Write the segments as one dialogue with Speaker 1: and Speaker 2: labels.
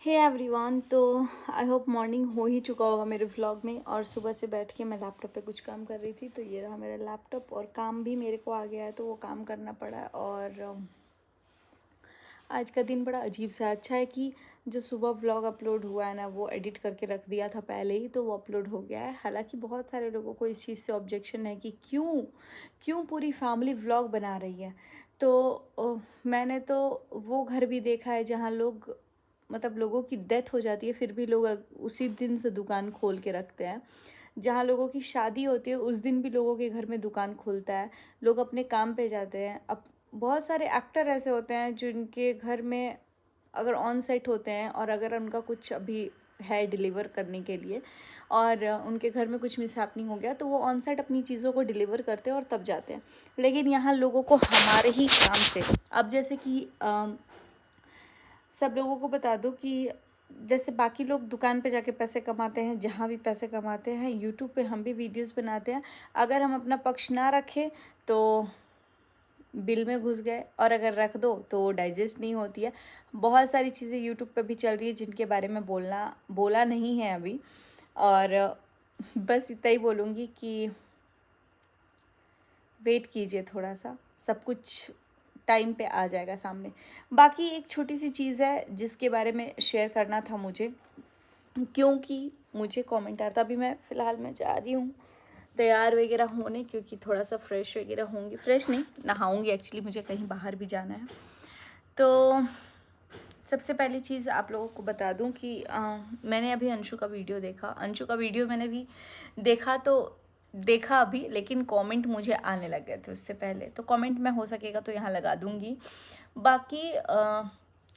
Speaker 1: Hey everyone. तो I hope morning हो ही चुका होगा मेरे व्लॉग में। और सुबह से बैठ के मैं लैपटॉप पे कुछ काम कर रही थी, तो ये रहा मेरा लैपटॉप और काम भी मेरे को आ गया है, तो वो काम करना पड़ा। और आज का दिन बड़ा अजीब सा। अच्छा है कि जो सुबह व्लॉग अपलोड हुआ है ना, वो एडिट करके रख दिया था पहले ही, तो वो अपलोड हो गया है। हालांकि बहुत सारे लोगों को इस चीज़ से ऑब्जेक्शन है कि क्यों क्यों पूरी फैमिली व्लॉग बना रही है। तो मैंने तो वो घर भी देखा है जहाँ लोग, मतलब लोगों की डेथ हो जाती है, फिर भी लोग उसी दिन से दुकान खोल के रखते हैं। जहाँ लोगों की शादी होती है उस दिन भी लोगों के घर में दुकान खुलता है, लोग अपने काम पे जाते हैं। अब बहुत सारे एक्टर ऐसे होते हैं जिनके घर में अगर ऑन सेट होते हैं, और अगर उनका कुछ अभी है डिलीवर करने के लिए और उनके घर में कुछ मिसहैपनिंग हो गया, तो वो ऑन सेट अपनी चीज़ों को डिलीवर करते हैं और तब जाते हैं। लेकिन यहाँ लोगों को हमारे ही काम से, अब जैसे कि सब लोगों को बता दो कि जैसे बाकी लोग दुकान पे जाके पैसे कमाते हैं, जहाँ भी पैसे कमाते हैं, यूट्यूब पे हम भी वीडियोस बनाते हैं। अगर हम अपना पक्ष ना रखें तो बिल में घुस गए, और अगर रख दो तो वो डाइजेस्ट नहीं होती है। बहुत सारी चीज़ें यूट्यूब पे भी चल रही है जिनके बारे में बोला नहीं है अभी। और बस इतना ही बोलूँगी कि वेट कीजिए थोड़ा सा, सब कुछ टाइम पे आ जाएगा सामने। बाकी एक छोटी सी चीज़ है जिसके बारे में शेयर करना था मुझे, क्योंकि मुझे कमेंट आया था। अभी मैं फ़िलहाल मैं जा रही हूँ तैयार वगैरह होने, क्योंकि थोड़ा सा फ्रेश वगैरह होंगी, फ्रेश नहीं नहाऊंगी एक्चुअली, मुझे कहीं बाहर भी जाना है। तो सबसे पहली चीज़ आप लोगों को बता दूं कि मैंने अभी अंशु का वीडियो देखा। अंशु का वीडियो मैंने भी देखा अभी, लेकिन कमेंट मुझे आने लग गए थे उससे पहले, तो कमेंट मैं हो सकेगा तो यहाँ लगा दूंगी। बाकी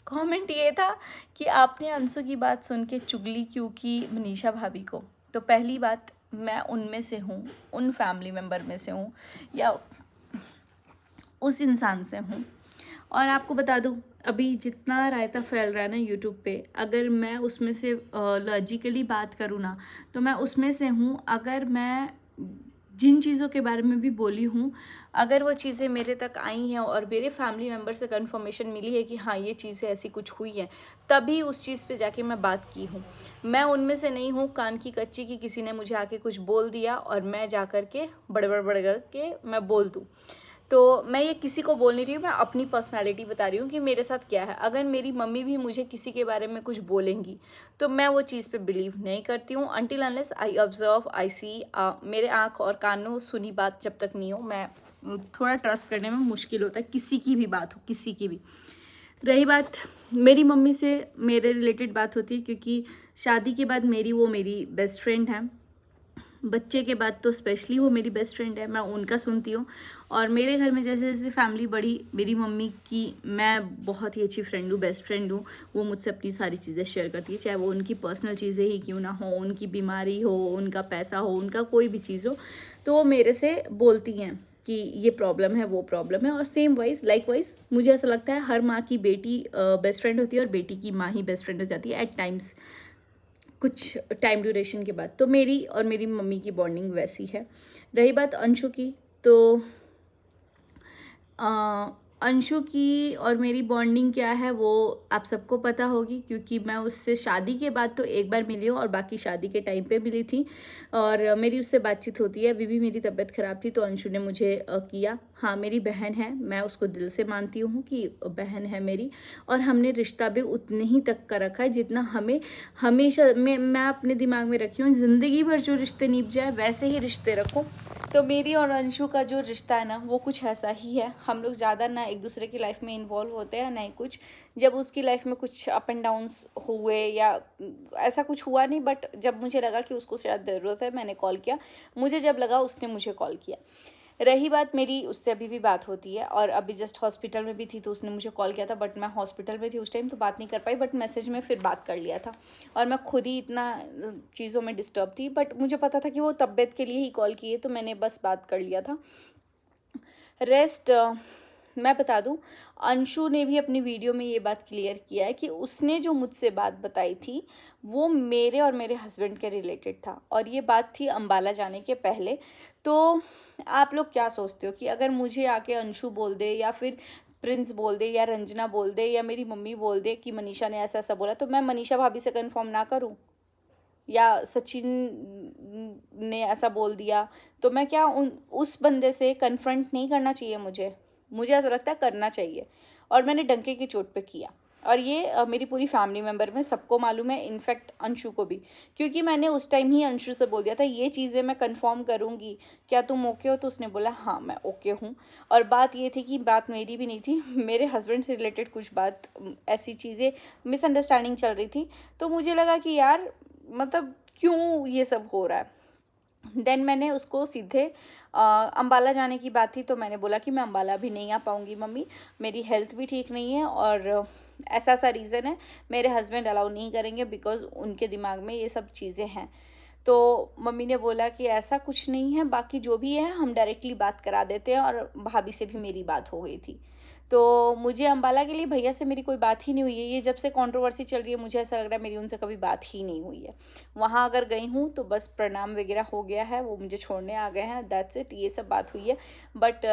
Speaker 1: कमेंट ये था कि आपने अंशु की बात सुन के चुगली क्यों की मनीषा भाभी को। तो पहली बात, मैं उनमें से हूँ, उन फैमिली मेम्बर में से हूँ, या उस इंसान से हूँ। और आपको बता दूँ, अभी जितना रायता फैल रहा है ना यूट्यूब पे, अगर मैं उसमें से लॉजिकली बात करूँ ना, तो मैं उसमें से हूँ। अगर मैं जिन चीज़ों के बारे में भी बोली हूँ, अगर वो चीज़ें मेरे तक आई हैं और मेरे फैमिली मेम्बर से कंफर्मेशन मिली है कि हाँ ये चीज़ें ऐसी कुछ हुई हैं, तभी उस चीज़ पे जाके मैं बात की हूँ। मैं उनमें से नहीं हूँ कान की कच्ची की किसी ने मुझे आके कुछ बोल दिया और मैं जा कर के बड़बड़ के मैं बोल दूँ। तो मैं ये किसी को बोल नहीं रही हूँ, मैं अपनी पर्सनालिटी बता रही हूँ कि मेरे साथ क्या है। अगर मेरी मम्मी भी मुझे किसी के बारे में कुछ बोलेंगी तो मैं वो चीज़ पे बिलीव नहीं करती हूँ, अनटिल अनलेस आई ऑब्जर्व, आई सी। मेरे आँख और कानों सुनी बात जब तक नहीं हो, मैं थोड़ा ट्रस्ट करने में मुश्किल होता है, किसी की भी बात हो, किसी की भी। रही बात मेरी मम्मी से मेरे रिलेटेड बात होती है, क्योंकि शादी के बाद मेरी बेस्ट फ्रेंड है, बच्चे के बाद तो स्पेशली वो मेरी बेस्ट फ्रेंड है, मैं उनका सुनती हूँ। और मेरे घर में जैसे जैसे फैमिली बढ़ी, मेरी मम्मी की मैं बहुत ही अच्छी फ्रेंड हूँ, बेस्ट फ्रेंड हूँ। वो मुझसे अपनी सारी चीज़ें शेयर करती है, चाहे वो उनकी पर्सनल चीज़ें ही क्यों ना हो, उनकी बीमारी हो, उनका पैसा हो, उनका कोई भी चीज़ हो, तो वो मेरे से बोलती हैं कि ये प्रॉब्लम है, वो प्रॉब्लम है। और सेम वाइज लाइक वाइज मुझे ऐसा लगता है हर माँ की बेटी बेस्ट फ्रेंड होती है और बेटी की माँ ही बेस्ट फ्रेंड हो जाती है एट टाइम्स, कुछ टाइम ड्यूरेशन के बाद। तो मेरी और मेरी मम्मी की बॉन्डिंग वैसी है। रही बात अंशु की, तो अंशु की और मेरी बॉन्डिंग क्या है वो आप सबको पता होगी, क्योंकि मैं उससे शादी के बाद तो एक बार मिली हूँ और बाकी शादी के टाइम पे मिली थी, और मेरी उससे बातचीत होती है। अभी भी मेरी तबीयत ख़राब थी तो अंशु ने मुझे किया। हाँ मेरी बहन है, मैं उसको दिल से मानती हूँ कि बहन है मेरी, और हमने रिश्ता भी उतने ही तक का रखा है जितना हमें हमेशा मैं अपने दिमाग में रखी हूँ। ज़िंदगी भर जो रिश्ते निभ जाए वैसे ही रिश्ते रखो। तो मेरी और अंशु का जो रिश्ता है ना, वो कुछ ऐसा ही है। हम लोग ज़्यादा ना एक दूसरे की लाइफ में इन्वॉल्व होते हैं, ना ही कुछ। जब उसकी लाइफ में कुछ अप एंड डाउन्स हुए या ऐसा कुछ हुआ नहीं, बट जब मुझे लगा कि उसको शायद ज़रूरत है, मैंने कॉल किया। मुझे जब लगा उसने मुझे कॉल किया। रही बात मेरी उससे अभी भी बात होती है, और अभी जस्ट हॉस्पिटल में भी थी तो उसने मुझे कॉल किया था, बट मैं हॉस्पिटल में थी उस टाइम तो बात नहीं कर पाई, बट मैसेज में फिर बात कर लिया था। और मैं खुद ही इतना चीज़ों में डिस्टर्ब थी, बट मुझे पता था कि वो तबीयत के लिए ही कॉल किए, तो मैंने बस बात कर लिया था। रेस्ट मैं बता दूं, अंशु ने भी अपनी वीडियो में ये बात क्लियर किया है कि उसने जो मुझसे बात बताई थी वो मेरे और मेरे हस्बैंड के रिलेटेड था, और ये बात थी अंबाला जाने के पहले। तो आप लोग क्या सोचते हो कि अगर मुझे आके अंशु बोल दे, या फिर प्रिंस बोल दे या रंजना बोल दे या मेरी मम्मी बोल दे कि मनीषा ने ऐसा ऐसा बोला, तो मैं मनीषा भाभी से कंफर्म ना करूं, या सचिन ने ऐसा बोल दिया तो मैं क्या उस बंदे से कन्फ्रंट नहीं करना चाहिए? मुझे ऐसा लगता है करना चाहिए, और मैंने डंके की चोट पे किया। और ये मेरी पूरी फैमिली मेम्बर में सबको मालूम है, इनफैक्ट अंशु को भी, क्योंकि मैंने उस टाइम ही अंशु से बोल दिया था ये चीज़ें मैं कंफर्म करूँगी, क्या तुम ओके हो? तो उसने बोला हाँ मैं ओके हूँ। और बात ये थी कि बात मेरी भी नहीं थी, मेरे हस्बैंड से रिलेटेड कुछ बात, ऐसी चीज़ें मिसअंडरस्टैंडिंग चल रही थी। तो मुझे लगा कि यार मतलब क्यों ये सब हो रहा है। देन मैंने उसको सीधे अम्बाला जाने की बात थी, तो मैंने बोला कि मैं अम्बाला भी नहीं आ पाऊँगी मम्मी, मेरी हेल्थ भी ठीक नहीं है और ऐसा सा रीज़न है, मेरे हस्बैंड अलाउ नहीं करेंगे बिकॉज़ उनके दिमाग में ये सब चीज़ें हैं। तो मम्मी ने बोला कि ऐसा कुछ नहीं है, बाकी जो भी है हम डायरेक्टली बात करा देते हैं, और भाभी से भी मेरी बात हो गई थी। तो मुझे अम्बाला के लिए भैया से मेरी कोई बात ही नहीं हुई है। ये जब से कंट्रोवर्सी चल रही है मुझे ऐसा लग रहा है मेरी उनसे कभी बात ही नहीं हुई है। वहाँ अगर गई हूँ तो बस प्रणाम वगैरह हो गया है, वो मुझे छोड़ने आ गए हैं, दैट्स इट, ये सब बात हुई है। बट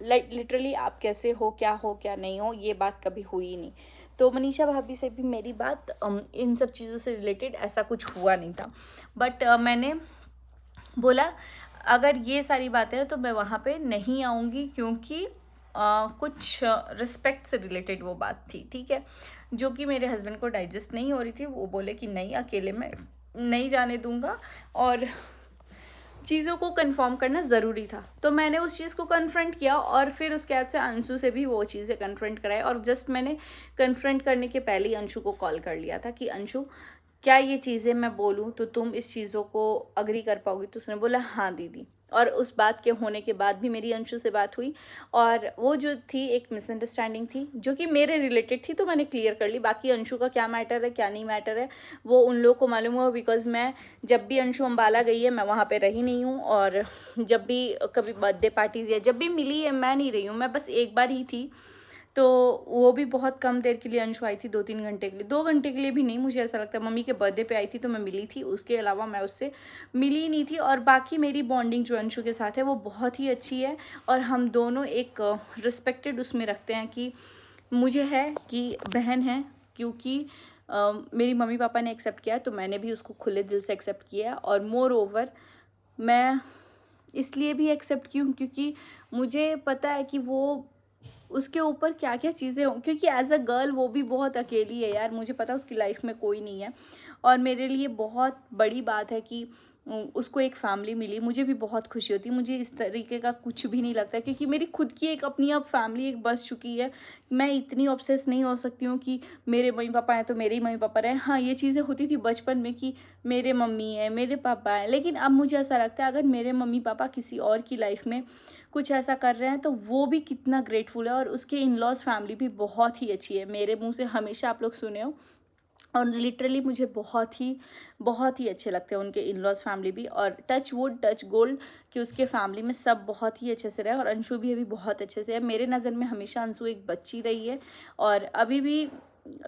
Speaker 1: लिटरली आप कैसे हो क्या नहीं हो, ये बात कभी हुई ही नहीं। तो मनीषा भाभी से भी मेरी बात इन सब चीज़ों से रिलेटेड ऐसा कुछ हुआ नहीं था। बट मैंने बोला अगर ये सारी बातें हैं तो मैं वहाँ पे नहीं आऊँगी, क्योंकि कुछ रिस्पेक्ट से रिलेटेड वो बात थी, ठीक है, जो कि मेरे हस्बैंड को डाइजेस्ट नहीं हो रही थी। वो बोले कि नहीं, अकेले में नहीं जाने दूंगा, और चीज़ों को कंफर्म करना ज़रूरी था। तो मैंने उस चीज़ को कन्फ्रंट किया, और फिर उसके बाद से अंशु से भी वो चीज़ें कन्फ्रंट कराई, और जस्ट मैंने कन्फ्रंट करने के पहले ही अंशु को कॉल कर लिया था कि अंशु क्या ये चीज़ें मैं बोलूँ तो तुम इस चीज़ों को अग्री कर पाओगी? तो उसने बोला हाँ दीदी। और उस बात के होने के बाद भी मेरी अंशु से बात हुई, और वो जो थी एक मिसअंडरस्टैंडिंग थी जो कि मेरे रिलेटेड थी, तो मैंने क्लियर कर ली। बाकी अंशु का क्या मैटर है क्या नहीं मैटर है वो उन लोगों को मालूम हुआ, बिकॉज़ मैं जब भी अंशु अम्बाला गई है मैं वहाँ पे रही नहीं हूँ, और जब भी कभी बर्थडे पार्टीज़ या जब भी मिली है मैं नहीं रही हूँ, मैं बस एक बार ही थी। तो वो भी बहुत कम देर के लिए अंशु आई थी, 2-3 घंटे के लिए, 2 घंटे के लिए भी नहीं, मुझे ऐसा लगता है मम्मी के बर्थडे पे आई थी तो मैं मिली थी, उसके अलावा मैं उससे मिली ही नहीं थी। और बाकी मेरी बॉन्डिंग जो अंशु के साथ है वो बहुत ही अच्छी है, और हम दोनों एक रिस्पेक्टेड उसमें रखते हैं कि मुझे है कि बहन है, क्योंकि मेरी मम्मी पापा ने एक्सेप्ट किया तो मैंने भी उसको खुले दिल से एक्सेप्ट किया। और मोर ओवर मैं इसलिए भी एक्सेप्ट की हूँ क्योंकि मुझे पता है कि वो उसके ऊपर क्या क्या चीज़ें हों, क्योंकि एज अ गर्ल वो भी बहुत अकेली है यार, मुझे पता है उसकी लाइफ में कोई नहीं है। और मेरे लिए बहुत बड़ी बात है कि उसको एक फैमिली मिली, मुझे भी बहुत खुशी होती है। मुझे इस तरीके का कुछ भी नहीं लगता, क्योंकि मेरी खुद की एक अपनी अब फैमिली एक बस चुकी है। मैं इतनी ऑब्सेस नहीं हो सकती हूँ कि मेरे मम्मी पापा हैं तो मेरे ही मम्मी पापा रहे। हाँ, ये चीज़ें होती थी बचपन में कि मेरे मम्मी है मेरे पापा हैं, लेकिन अब मुझे ऐसा लगता है अगर मेरे मम्मी पापा किसी और की लाइफ में कुछ ऐसा कर रहे हैं तो वो भी कितना ग्रेटफुल है। और उसके इन लॉज फैमिली भी बहुत ही अच्छी है, मेरे मुंह से हमेशा आप लोग सुने हो, और लिटरली मुझे बहुत ही अच्छे लगते हैं उनके इन लॉज फैमिली भी। और टच वुड टच गोल्ड कि उसके फैमिली में सब बहुत ही अच्छे से रहे, और अंशु भी अभी बहुत अच्छे से है। मेरे नज़र में हमेशा अंशु एक बच्ची रही है, और अभी भी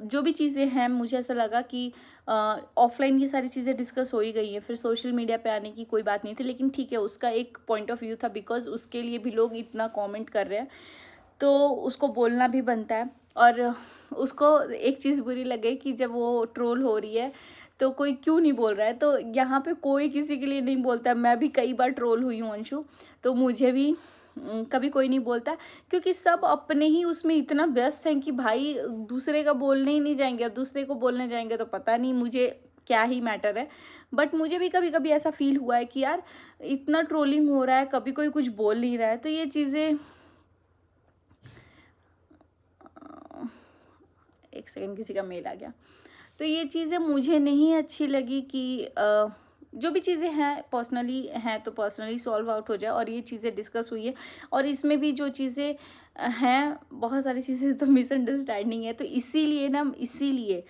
Speaker 1: जो भी चीज़ें हैं मुझे ऐसा लगा कि ऑफलाइन ये सारी चीज़ें डिस्कस हो ही गई हैं, फिर सोशल मीडिया पे आने की कोई बात नहीं थी। लेकिन ठीक है, उसका एक पॉइंट ऑफ व्यू था, बिकॉज उसके लिए भी लोग इतना कमेंट कर रहे हैं तो उसको बोलना भी बनता है। और उसको एक चीज़ बुरी लगे कि जब वो ट्रोल हो रही है तो कोई क्यों नहीं बोल रहा है, तो यहाँ पे कोई किसी के लिए नहीं बोलता। मैं भी कई बार ट्रोल हुई हूँ अंशु, तो मुझे भी कभी कोई नहीं बोलता, क्योंकि सब अपने ही उसमें इतना व्यस्त हैं कि भाई दूसरे का बोलने ही नहीं जाएंगे। अब दूसरे को बोलने जाएंगे तो पता नहीं मुझे क्या ही मैटर है। बट मुझे भी कभी कभी ऐसा फील हुआ है कि यार इतना ट्रोलिंग हो रहा है, कभी कोई कुछ बोल नहीं रहा है, तो ये चीज़ें, एक सेकंड किसी का मेल आ गया, तो ये चीज़ें मुझे नहीं अच्छी लगी कि जो भी चीज़ें हैं पर्सनली हैं तो पर्सनली सॉल्व आउट हो जाए। और ये चीज़ें डिस्कस हुई है, और इसमें भी जो चीज़ें हैं बहुत सारी चीज़ें तो मिसअंडरस्टैंडिंग है, तो इसीलिए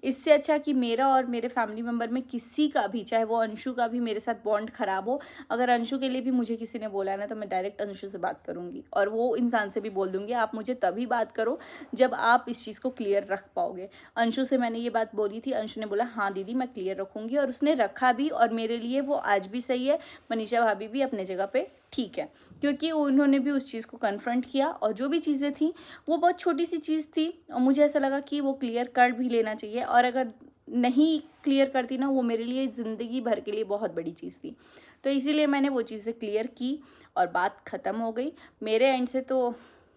Speaker 1: इससे अच्छा कि मेरा और मेरे फैमिली मेम्बर में किसी का भी, चाहे वो अंशु का भी मेरे साथ बॉन्ड ख़राब हो, अगर अंशु के लिए भी मुझे किसी ने बोला है ना तो मैं डायरेक्ट अंशु से बात करूँगी, और वो इंसान से भी बोल दूँगी आप मुझे तभी बात करो जब आप इस चीज़ को क्लियर रख पाओगे। अंशु से मैंने ये बात बोली थी, अंशु ने बोला हाँ दीदी मैं क्लियर रखूँगी, और उसने रखा भी, और मेरे लिए वो आज भी सही है। मनीषा भाभी भी अपने जगह पे ठीक है, क्योंकि उन्होंने भी उस चीज़ को कन्फ्रंट किया और जो भी चीज़ें थी वो बहुत छोटी सी चीज़ थी और मुझे ऐसा लगा कि वो क्लियर कर भी लेना चाहिए, और अगर नहीं क्लियर करती ना वो मेरे लिए ज़िंदगी भर के लिए बहुत बड़ी चीज़ थी। तो इसीलिए मैंने वो चीज़ें क्लियर की और बात ख़त्म हो गई। मेरे एंड से तो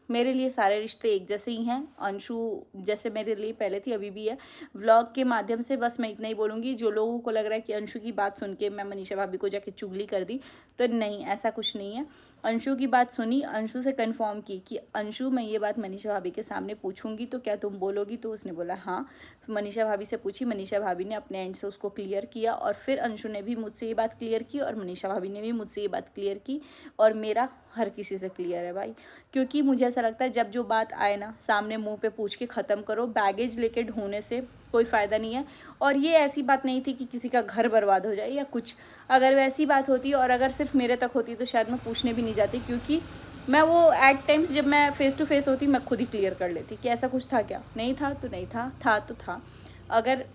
Speaker 1: मेरे लिए सारे रिश्ते एक जैसे ही हैं। अंशु जैसे मेरे लिए पहले थी अभी भी है। व्लॉग के माध्यम से बस मैं इतना ही बोलूँगी, जो लोगों को लग रहा है कि अंशु की बात सुन के मैं मनीषा भाभी को जाके चुगली कर दी, तो नहीं, ऐसा कुछ नहीं है। अंशु की बात सुनी, अंशु से कंफर्म की कि अंशु मैं ये बात मनीषा भाभी के सामने पूछूंगी तो क्या तुम बोलोगी, तो उसने बोला हाँ। मनीषा भाभी से पूछी, मनीषा भाभी ने अपने एंड से उसको क्लियर किया और फिर अंशु ने भी मुझसे ये बात क्लियर की और मनीषा भाभी ने भी मुझसे ये बात क्लियर की, और मेरा हर किसी से क्लियर है भाई। क्योंकि मुझे ऐसा लगता है जब जो बात आए ना सामने मुंह पे पूछ के ख़त्म करो, बैगेज लेके ढूंढने से कोई फ़ायदा नहीं है। और ये ऐसी बात नहीं थी कि किसी का घर बर्बाद हो जाए या कुछ। अगर वैसी बात होती और अगर सिर्फ मेरे तक होती तो शायद मैं पूछने भी नहीं जाती, क्योंकि मैं वो एट टाइम्स जब मैं फ़ेस टू फेस होती मैं खुद ही क्लियर कर लेती कि ऐसा कुछ था क्या, नहीं था तो नहीं था, था तो था। अगर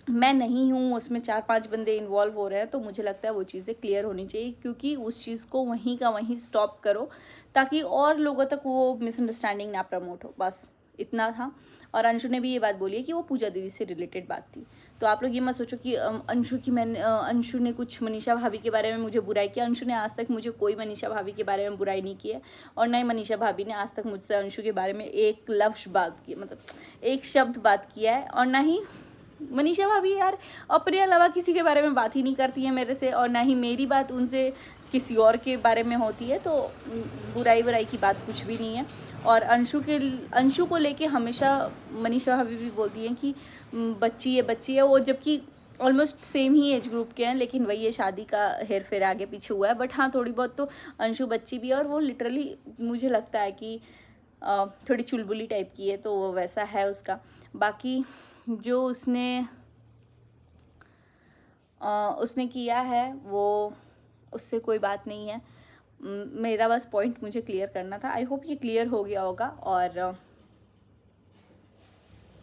Speaker 1: मैं नहीं हूँ उसमें 4-5 बंदे इन्वॉल्व हो रहे हैं तो मुझे लगता है वो चीज़ें क्लियर होनी चाहिए, क्योंकि उस चीज़ को वहीं का वहीं स्टॉप करो ताकि और लोगों तक वो मिसअंडरस्टैंडिंग ना प्रमोट हो, बस इतना था। और अंशु ने भी ये बात बोली है कि वो पूजा दीदी से रिलेटेड बात थी। तो आप लोग ये मत सोचो कि अंशु ने कुछ मनीषा भाभी के बारे में मुझे बुराई किया। अंशु ने आज तक मुझे कोई मनीषा भाभी के बारे में बुराई नहीं की है, और ना ही मनीषा भाभी ने आज तक मुझसे अंशु के बारे में एक लफ्ज़ बात की, मतलब एक शब्द बात किया है। और ना ही मनीषा भाभी यार अपने अलावा किसी के बारे में बात ही नहीं करती है मेरे से, और ना ही मेरी बात उनसे किसी और के बारे में होती है। तो बुराई की बात कुछ भी नहीं है। और अंशु को लेके हमेशा मनीषा भाभी भी बोलती हैं कि बच्ची है वो, जबकि ऑलमोस्ट सेम ही एज ग्रुप के हैं, लेकिन वही है शादी का हेर फेर आगे पीछे हुआ है। बट हाँ, थोड़ी बहुत तो अंशु बच्ची भी है, और वो लिटरली मुझे लगता है कि थोड़ी चुलबुली टाइप की है, तो वो वैसा है उसका। बाकी जो उसने किया है वो उससे कोई बात नहीं है। मेरा बस पॉइंट मुझे क्लियर करना था। आई होप ये क्लियर हो गया होगा। और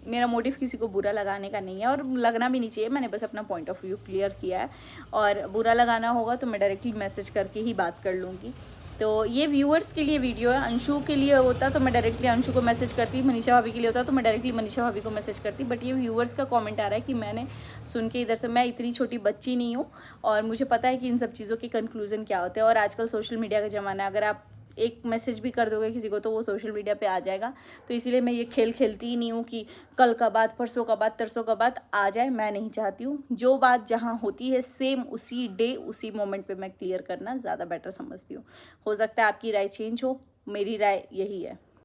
Speaker 1: मेरा मोटिव किसी को बुरा लगाने का नहीं है, और लगना भी नहीं चाहिए। मैंने बस अपना पॉइंट ऑफ व्यू क्लियर किया है, और बुरा लगाना होगा तो मैं डायरेक्टली मैसेज करके ही बात कर लूँगी। तो ये व्यूअर्स के लिए वीडियो है। अंशु के लिए होता तो मैं डायरेक्टली अंशु को मैसेज करती, मनीषा भाभी के लिए होता तो मैं डायरेक्टली मनीषा भाभी को मैसेज करती। बट ये व्यूअर्स का कमेंट आ रहा है कि मैंने सुन के इधर से, मैं इतनी छोटी बच्ची नहीं हूँ और मुझे पता है कि इन सब चीज़ों के कंक्लूज़न क्या होते हैं। और आजकल सोशल मीडिया का ज़माना है, अगर आप एक मैसेज भी कर दोगे किसी को तो वो सोशल मीडिया पे आ जाएगा। तो इसीलिए मैं ये खेल खेलती ही नहीं हूँ कि कल का बात, परसों का बात, तरसों का बात आ जाए। मैं नहीं चाहती हूँ। जो बात जहाँ होती है सेम उसी डे उसी मोमेंट पे मैं क्लियर करना ज़्यादा बेटर समझती हूँ। हो सकता है आपकी राय चेंज हो, मेरी राय यही है।